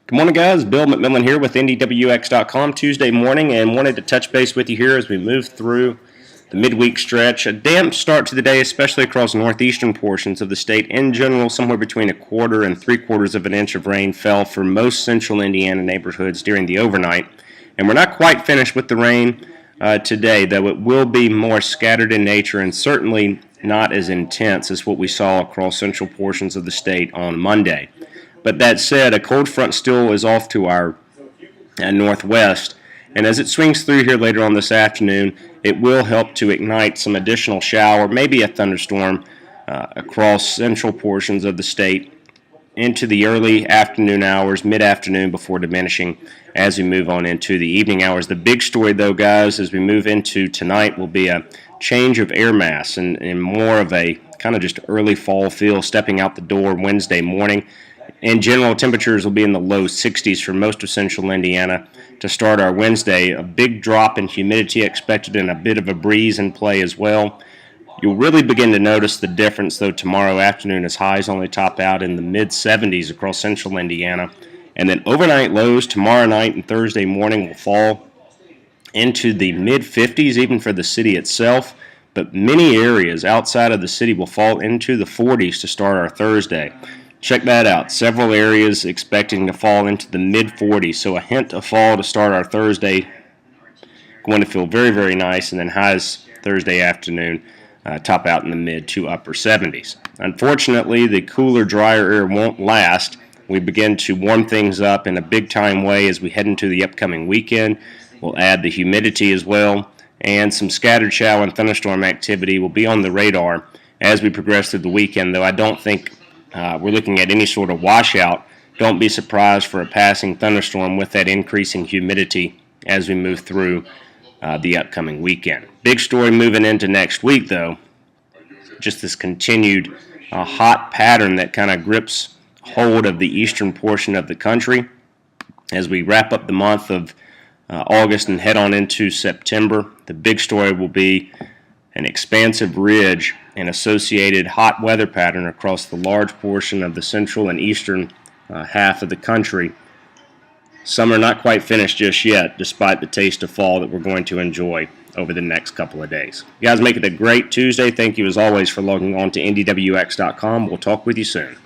Good morning, guys. Bill McMillan here with NDWX.com Tuesday morning, and wanted to touch base with you here as we move through the midweek stretch. A damp start to the day, especially across northeastern portions of the state. In general, somewhere between a quarter and 3/4 of an inch of rain fell for most central Indiana neighborhoods during the overnight. And we're not quite finished with the rain today, though it will be more scattered in nature and certainly not as intense as what we saw across central portions of the state on Monday. But that said, a cold front still is off to our northwest, and as it swings through here later on this afternoon, it will help to ignite some additional shower, maybe a thunderstorm across central portions of the state into the early afternoon hours, mid-afternoon, before diminishing as we move on into the evening hours. The big story, though, guys, as we move into tonight will be a change of air mass and more of a kind of just early fall feel stepping out the door Wednesday morning. In general, temperatures will be in the low 60s for most of central Indiana to start our Wednesday. A big drop in humidity expected and a bit of a breeze in play as well. You'll really begin to notice the difference, though, tomorrow afternoon as highs only top out in the mid-70s across central Indiana. And then overnight lows tomorrow night and Thursday morning will fall into the mid-50s even for the city itself. But many areas outside of the city will fall into the 40s to start our Thursday. Check that out. Several areas expecting to fall into the mid-40s, so a hint of fall to start our Thursday. Going to feel very, very nice, and then highs Thursday afternoon top out in the mid to upper 70s. Unfortunately, the cooler, drier air won't last. We begin to warm things up in a big-time way as we head into the upcoming weekend. We'll add the humidity as well, and some scattered shower and thunderstorm activity will be on the radar as we progress through the weekend, though I don't think we're looking at any sort of washout. Don't be surprised for a passing thunderstorm with that increasing humidity as we move through the upcoming weekend. Big story moving into next week, though, just this continued hot pattern that kind of grips hold of the eastern portion of the country as we wrap up the month of August and head on into September. The big story will be an expansive ridge and associated hot weather pattern across the large portion of the central and eastern half of the country. Summer not quite finished just yet, despite the taste of fall that we're going to enjoy over the next couple of days. You guys make it a great Tuesday. Thank you as always for logging on to NDWX.com. We'll talk with you soon.